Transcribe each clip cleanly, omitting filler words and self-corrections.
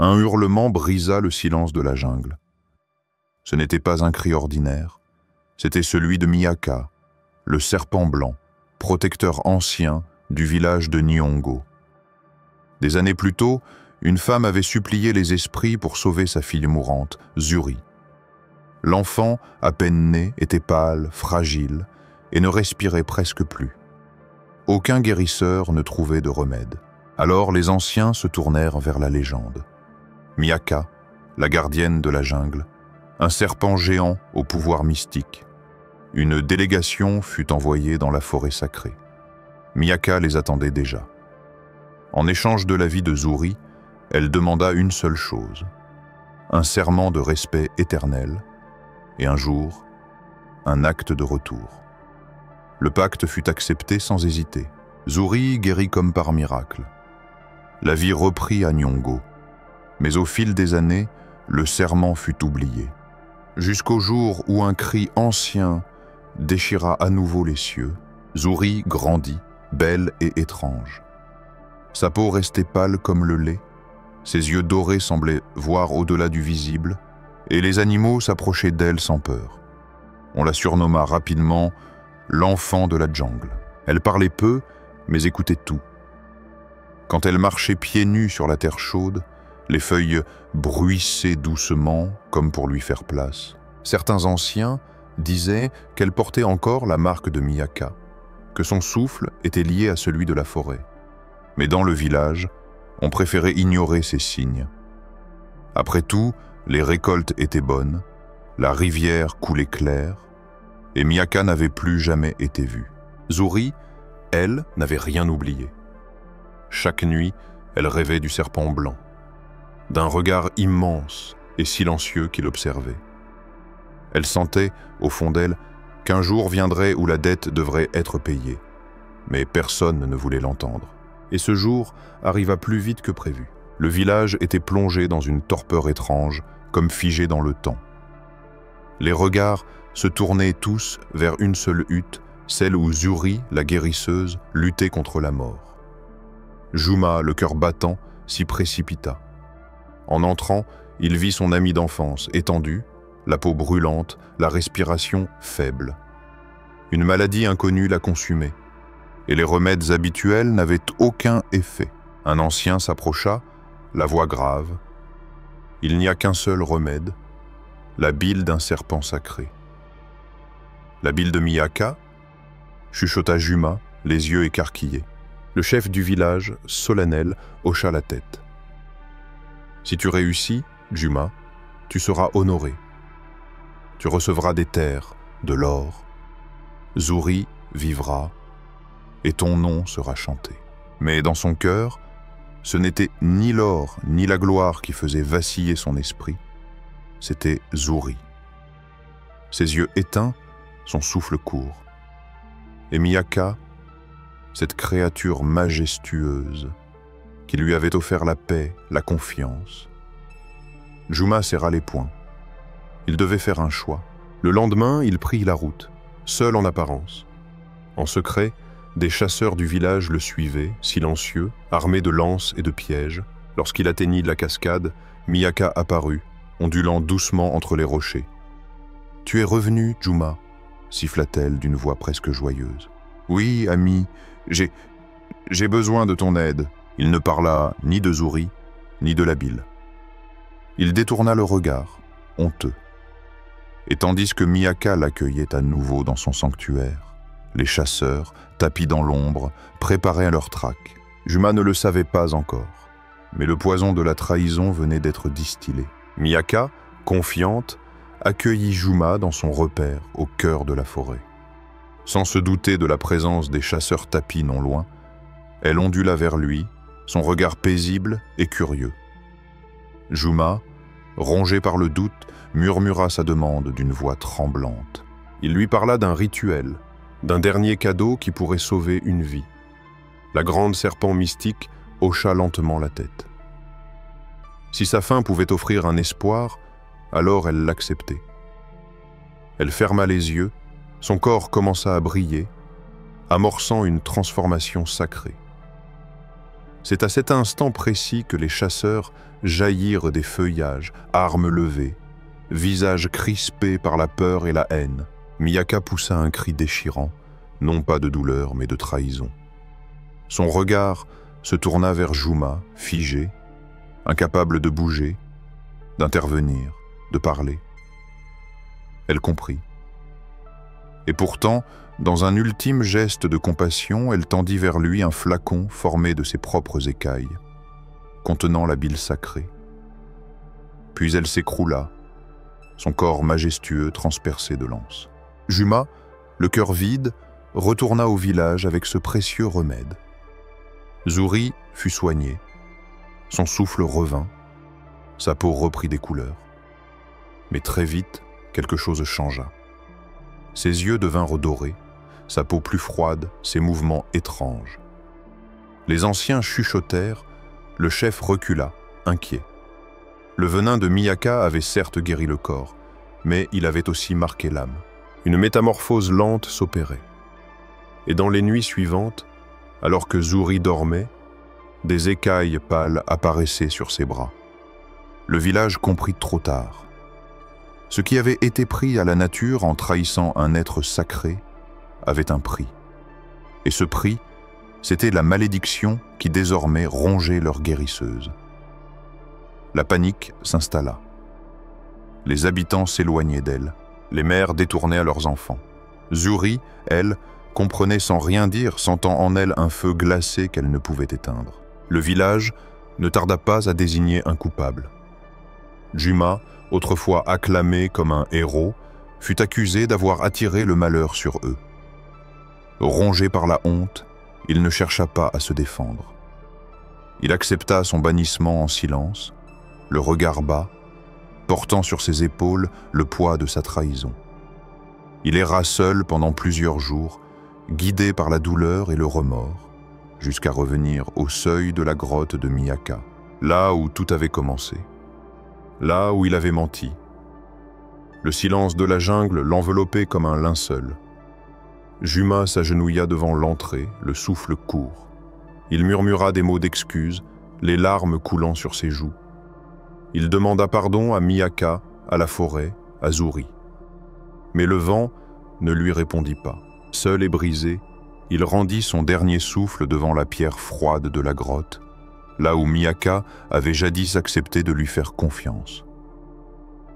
Un hurlement brisa le silence de la jungle. Ce n'était pas un cri ordinaire, c'était celui de Miyaka, le serpent blanc, protecteur ancien du village de Nyongo. Des années plus tôt, une femme avait supplié les esprits pour sauver sa fille mourante, Zuri. L'enfant, à peine né, était pâle, fragile, et ne respirait presque plus. Aucun guérisseur ne trouvait de remède. Alors les anciens se tournèrent vers la légende. Miyaka, la gardienne de la jungle, un serpent géant au pouvoir mystique. Une délégation fut envoyée dans la forêt sacrée. Miyaka les attendait déjà. En échange de la vie de Zuri, elle demanda une seule chose, un serment de respect éternel, et un jour, un acte de retour. Le pacte fut accepté sans hésiter. Zuri guérit comme par miracle. La vie reprit à Nyongo, mais au fil des années, le serment fut oublié. Jusqu'au jour où un cri ancien déchira à nouveau les cieux, Zuri grandit, belle et étrange. Sa peau restait pâle comme le lait, ses yeux dorés semblaient voir au-delà du visible, et les animaux s'approchaient d'elle sans peur. On la surnomma rapidement l'enfant de la jungle. Elle parlait peu, mais écoutait tout. Quand elle marchait pieds nus sur la terre chaude, les feuilles bruissaient doucement, comme pour lui faire place. Certains anciens disaient qu'elle portait encore la marque de Miyaka, que son souffle était lié à celui de la forêt. Mais dans le village, on préférait ignorer ces signes. Après tout, les récoltes étaient bonnes, la rivière coulait claire, et Miyaka n'avait plus jamais été vue. Zuri, elle, n'avait rien oublié. Chaque nuit, elle rêvait du serpent blanc, d'un regard immense et silencieux qui l'observait. Elle sentait, au fond d'elle, qu'un jour viendrait où la dette devrait être payée, mais personne ne voulait l'entendre. Et ce jour arriva plus vite que prévu. Le village était plongé dans une torpeur étrange, comme figé dans le temps. Les regards se tournaient tous vers une seule hutte, celle où Zuri, la guérisseuse, luttait contre la mort. Juma, le cœur battant, s'y précipita. En entrant, il vit son ami d'enfance, étendu, la peau brûlante, la respiration faible. Une maladie inconnue la consumait, et les remèdes habituels n'avaient aucun effet. Un ancien s'approcha, la voix grave. Il n'y a qu'un seul remède, la bile d'un serpent sacré. La bile de Miyaka, chuchota Juma, les yeux écarquillés. Le chef du village, solennel, hocha la tête. Si tu réussis, Juma, tu seras honoré. Tu recevras des terres, de l'or. Zuri vivra, et ton nom sera chanté. Mais dans son cœur, ce n'était ni l'or ni la gloire qui faisaient vaciller son esprit, c'était Zuri. Ses yeux éteints, son souffle court. Et Miyaka, cette créature majestueuse qui lui avait offert la paix, la confiance. Juma serra les poings. Il devait faire un choix. Le lendemain, il prit la route, seul en apparence. En secret, des chasseurs du village le suivaient, silencieux, armés de lances et de pièges. Lorsqu'il atteignit la cascade, Miyaka apparut, ondulant doucement entre les rochers. « Tu es revenu, Juma ?» siffla-t-elle d'une voix presque joyeuse. « Oui, ami, j'ai besoin de ton aide. » Il ne parla ni de Zuri, ni de la bile. Il détourna le regard, honteux. Et tandis que Miyaka l'accueillait à nouveau dans son sanctuaire, les chasseurs, tapis dans l'ombre, préparaient leur traque. Juma ne le savait pas encore, mais le poison de la trahison venait d'être distillé. Miyaka, confiante, accueillit Juma dans son repère au cœur de la forêt. Sans se douter de la présence des chasseurs tapis non loin, elle ondula vers lui, son regard paisible et curieux. Juma, rongé par le doute, murmura sa demande d'une voix tremblante. Il lui parla d'un rituel, d'un dernier cadeau qui pourrait sauver une vie. La grande serpent mystique hocha lentement la tête. Si sa fin pouvait offrir un espoir, alors elle l'acceptait. Elle ferma les yeux, son corps commença à briller, amorçant une transformation sacrée. C'est à cet instant précis que les chasseurs jaillirent des feuillages, armes levées, visages crispés par la peur et la haine. Miyaka poussa un cri déchirant, non pas de douleur mais de trahison. Son regard se tourna vers Juma, figé, incapable de bouger, d'intervenir, de parler. Elle comprit. Et pourtant, dans un ultime geste de compassion, elle tendit vers lui un flacon formé de ses propres écailles, contenant la bile sacrée. Puis elle s'écroula, son corps majestueux transpercé de lances. Juma, le cœur vide, retourna au village avec ce précieux remède. Zuri fut soigné, son souffle revint, sa peau reprit des couleurs. Mais très vite, quelque chose changea. Ses yeux devinrent dorés, sa peau plus froide, ses mouvements étranges. Les anciens chuchotèrent, le chef recula, inquiet. Le venin de Miyaka avait certes guéri le corps, mais il avait aussi marqué l'âme. Une métamorphose lente s'opérait. Et dans les nuits suivantes, alors que Zuri dormait, des écailles pâles apparaissaient sur ses bras. Le village comprit trop tard. Ce qui avait été pris à la nature en trahissant un être sacré avait un prix. Et ce prix, c'était la malédiction qui désormais rongeait leur guérisseuse. La panique s'installa. Les habitants s'éloignaient d'elle. Les mères détournaient à leurs enfants. Zuri, elle, comprenait sans rien dire, sentant en elle un feu glacé qu'elle ne pouvait éteindre. Le village ne tarda pas à désigner un coupable. Juma, autrefois acclamé comme un héros, fut accusé d'avoir attiré le malheur sur eux. Rongé par la honte, il ne chercha pas à se défendre. Il accepta son bannissement en silence, le regard bas, portant sur ses épaules le poids de sa trahison. Il erra seul pendant plusieurs jours, guidé par la douleur et le remords, jusqu'à revenir au seuil de la grotte de Miyaka, là où tout avait commencé, là où il avait menti. Le silence de la jungle l'enveloppait comme un linceul. Juma s'agenouilla devant l'entrée, le souffle court. Il murmura des mots d'excuse, les larmes coulant sur ses joues. Il demanda pardon à Miyaka, à la forêt, à Zuri. Mais le vent ne lui répondit pas. Seul et brisé, il rendit son dernier souffle devant la pierre froide de la grotte, là où Miyaka avait jadis accepté de lui faire confiance.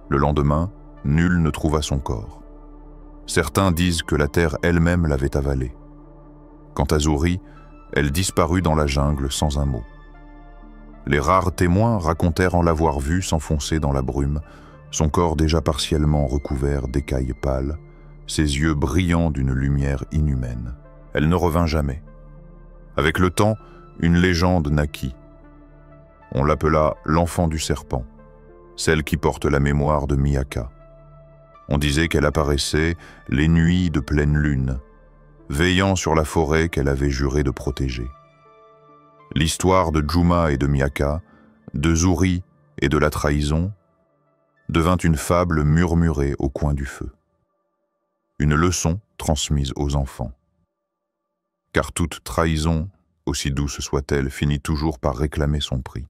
Le lendemain, nul ne trouva son corps. Certains disent que la terre elle-même l'avait avalé. Quant à Zuri, elle disparut dans la jungle sans un mot. Les rares témoins racontèrent en l'avoir vue s'enfoncer dans la brume, son corps déjà partiellement recouvert d'écailles pâles, ses yeux brillants d'une lumière inhumaine. Elle ne revint jamais. Avec le temps, une légende naquit. On l'appela l'enfant du serpent, celle qui porte la mémoire de Miyaka. On disait qu'elle apparaissait les nuits de pleine lune, veillant sur la forêt qu'elle avait juré de protéger. L'histoire de Juma et de Miyaka, de Zuri et de la trahison, devint une fable murmurée au coin du feu. Une leçon transmise aux enfants. Car toute trahison, aussi douce soit-elle, finit toujours par réclamer son prix.